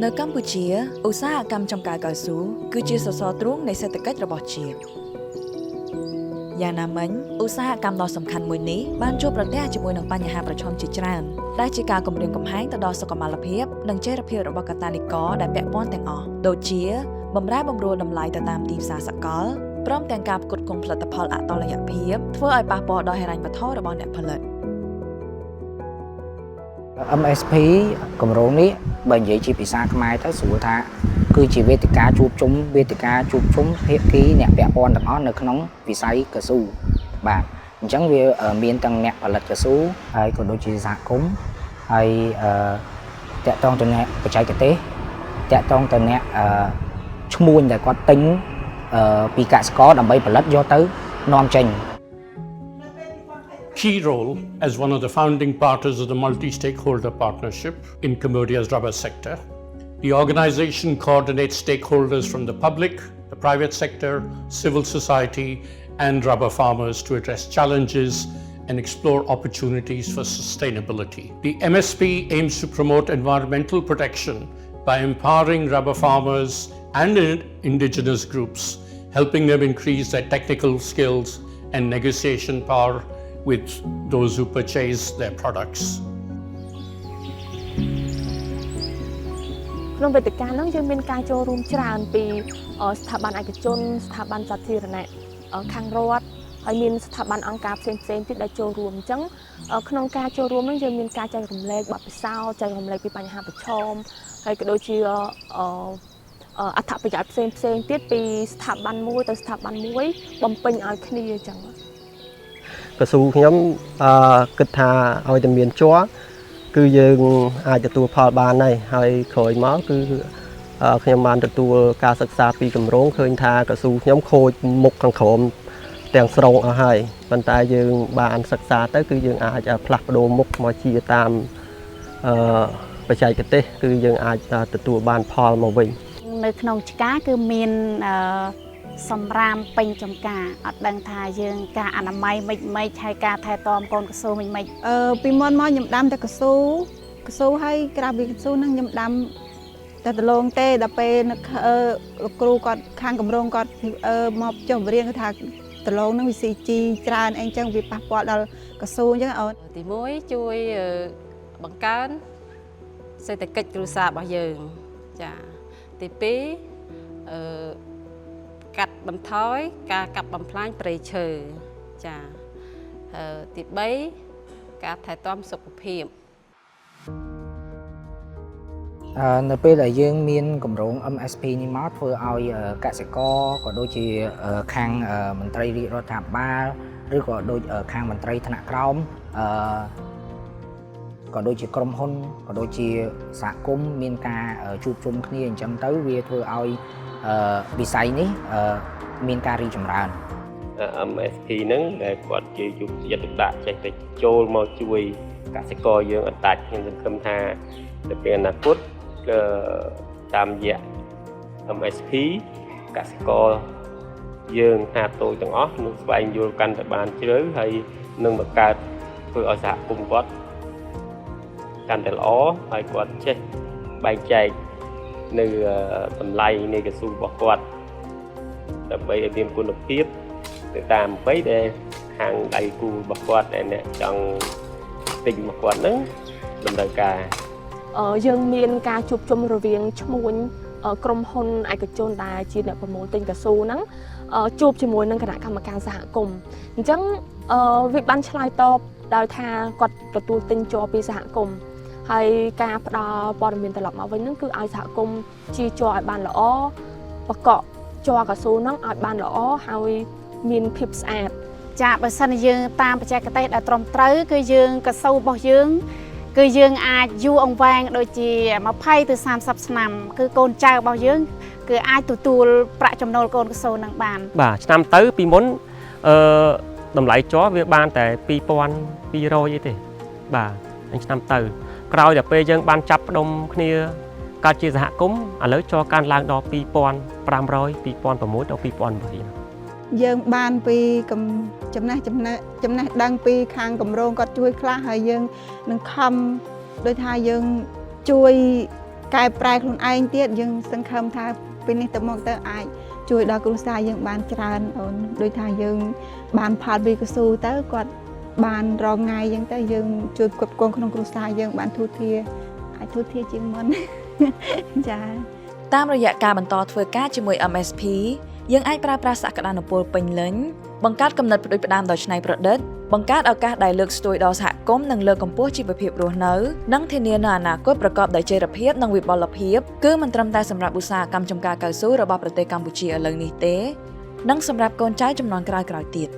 នៅកម្ពុជាឧស្សាហកម្មចំការកៅស៊ូគឺជាសសរទ្រូងនៃសេដ្ឋកិច្ចរបស់ជាតិយ៉ាងណាមិញឧស្សាហកម្មដ៏សំខាន់មួយនេះបានជួបប្រទះជាមួយនឹងបញ្ហាប្រឈមជាច្រើនដែលជាការគំរាមកំហែងទៅដល់សុខុមាលភាពនិងចីរភាពរបស់កត្តានិករដែលពាក់ព័ន្ធទាំងអស់ដូចជាបម្រែបម្រួលតម្លៃទៅតាមទីផ្សារសកលព្រមទាំងការផ្គត់ផ្គង់ផលិតផលអតុល្យភាពធ្វើឲ្យប៉ះពាល់ដល់ហិរញ្ញវត្ថុរបស់អ្នកផលិតMSP គម្រោងនេះបើនិយាយជាភាសាខ្មែរទៅស្រួលថាគឺជាវេទិកាជួបជុំភាគីអ្នកពាក់ព័ន្ធទាំងអស់នៅក្នុងវិស័យកៅស៊ូបាទអញ្ចឹងវាមានទាំងអ្នកផលិតកៅស៊ូហើយក៏ដូចជាសហគមន៍ហើយតាក់ទងទៅអ្នកបច្ចេកទេសតាក់ទងទៅអ្នកឈ្មួញដែលគាត់ទិញពីកសិករដើម្បីផលិតយកទៅនាំចេញKey role as one of the founding partners of the multi-stakeholder partnership in Cambodia's rubber sector. The organization coordinates stakeholders from the public, the private sector, civil society, and rubber farmers to address challenges and explore opportunities for sustainability. The MSP aims to promote environmental protection by empowering rubber farmers and indigenous groups, helping them increase their technical skills and negotiation power with those who purchase their products. ក្នុងវេទិកានោះយើងមានការចូលរួមច្រើនពីស្ថាប័នឯកជនស្ថាប័នសាធារណៈខាងរដ្ឋហើយមានស្ថាប័នអង្គការផ្សេងទៀតដែលចូលរួមអញ្ចឹងក្នុងការចូលរួមនោះយើងមានការចែករំលែកបទពិសោធន៍ចែករំលែកពីបញ្ហាប្រឈមហើយក៏ដូចជាអត្ថប្រយោជន៍ផ្សេងទៀតពីស្ថាប័នមួយទៅស្ថាប័នមួយបំពេញឲ្យគ្នាអញ្ចឹងកស៊ូខ្ញុំគិតថាឲ្យតែមានជាប់គឺយើងអាចទទួលផលបានហើយក្រោយមកគឺខ្ញុំបានទទួលការសិក្សាពីគម្រោងឃើញថាកស៊ូខ្ញុំខូចមុខខាងក្រោមទាំងស្រុងអស់ហើយប៉ុន្តែយើងបានសិក្សាទៅគឺយើងអាចផ្លាស់ប្ដូរមុខមកជាតាមបច្ចេកទេសគឺយើងអាចទទួលបានផលមកវិញនៅក្នុងឆ្កាគឺមានសម្រាមពេញចំការអត់ដឹងថាយើងការអនាម័យមិនហើយការថែទាំកូនកស៊ូមិនពីមុនមកខ្ញុំដាំតែកស៊ូហើយក្រៅពីកស៊ូហ្នឹងខ្ញុំដាំតែដលងទេដល់ពេលលោកគ្រូគាត់ខាងគម្រោងគាត់មកចុះបរៀនគាត់ថាដលងហ្នឹងវាស៊ីជីច្រើនអីចឹងវាប៉ះពាល់ដល់កស៊ូអញ្ចឹងអូនទី1ជួយបង្កើនសេដ្ឋកិច្ចគ្រួសាររបស់យើងចាទី2កាត់បន្ថយការកាប់បំផ្លាញព្រៃឈើចាទី3ការថែទាំសុខភាពនៅពេលដែលយើងមានគម្រោង MSP នេះមកធ្វើឲ្យកសិករក៏ដូចជាខាងមន្ត្រីរាជរដ្ឋាភិបាលឬក៏ដូចខាងមន្ត្រីថ្នាក់ក្រោមក៏ដូចជាក្រុមហ៊ុនក៏ដូចជាសហគមន៍មានការជួបជុំគ្នាអញ្ចឹងទៅវាធ្វើឲ្យវិស័យនេះមានការរីកចម្រើន MSP ហ្នឹងដែលគាត់ជាយុទ្ធចិត្តដាក់ចេះតែចូលមកជួយកសិករយើងអត់ដាច់ខ្ញុំសង្ឃឹមថាទៅពេលអនាគតតាមរយៈ MSP កសិករយើងថាតូចទាំងអស់នឹងស្វែងយល់កាន់តែបានជ្រៅហើយនឹងបង្កើតធ្វើឲ្យសហគមន៍គាត់កាន់តែល្អហើយគាត់ចេះបែងចែកនៅតម្លៃនៃកស៊ូរបស់គាត់ដើម្បីឲ្យមានគុណភាពទៅតាមអ្វីដែលខាងដៃគូរបស់គាត់ដែលអ្នកចង់ទិញរបស់គាត់ហ្នឹងតម្រូវការយើងមានការជួបជុំរវាងឈ្មួញក្រុមហ៊ុនឯកជនដែលជាអ្នកប្រមូលទិញកស៊ូហ្នឹងជួបជាមួយនឹងគណៈកម្មការសហគមន៍អញ្ចឹងវាបានឆ្លើយតបដោយថាគាត់ទទួលទិញជ័រពីសហគមន៍ហើយការផ្ដល់ព័ត៌មានត្រឡប់មកវិញហ្នឹងគឺឲ្យសហគមន៍ជាជ័រឲ្យបានល្អបកកជ័រកស៊ូហ្នឹងឲ្យបានល្អហើយមានភាពស្អាតចាបើសិនយើងតាមបច្ចេកទេសដែលត្រឹមត្រូវគឺយើងកស៊ូរបស់យើងគឺយើងអាចយូរអង្វែងដូចជា20ទៅ30ឆ្នាំគឺកូនចៅរបស់យើងគឺអាចទទួលប្រាក់ចំណូលកូនកស៊ូនឹងបានបាទឆ្នាំទៅពីមុនតម្លៃជ័រវាបានតែ2200អីទេបាទហើយឆ្នាំទៅក្រោយដល់ពេលយើងបានចាប់ផ្ដុំគ្នាកើតជាសហគមន៍ឥឡូវជ័រកើនឡើងដល់2500 2006ដល់2009យើងបានពីចំណេះដឹងពីខាងគម្រោងគាត់ជួយខ្លះហើយយើងនឹងខំដូចថាយើងជួយ កែប្រែខ្លួនឯងទៀតយើងសង្ឃឹមថាពេលនេះទៅមកទៅអាចជួយដល់គ្រួសារយើងបានច្រើនអូនដូចថាយើងបានផលពីកស៊ូទៅគាត់បានរងថ្ងៃអញ្ចឹងទៅយើងជួយគ្រប់គ្រងក្នុងគ្រួសារយើងបានធូរធារអាចធូរធារជាងមុន ចា តាមរយៈការបន្តធ្វើការជាមួយ MSP យើងអាចប្រើប្រាស់សក្តានុពលពេញលេញបង្កើតគំនិតផ្ដួចផ្ដើមដ៏ច្នៃប្រឌិតបង្កើតឱកាសដែលលើកស្ទួយដល់សហគមន៍និងលើកកម្ពស់ជីវភាពរស់នៅនិងធានានូវអនាគតប្រកបដោយចីរភាពនិងវិបុលភាពគឺមិនត្រឹមតែសម្រាប់ឧស្សាហកម្មចម្ការកៅស៊ូរបស់ប្រទេសកម្ពុជាឥឡូវនេះទេនិងសម្រាប់កូនចៅជំនាន់ក្រោយៗទៀត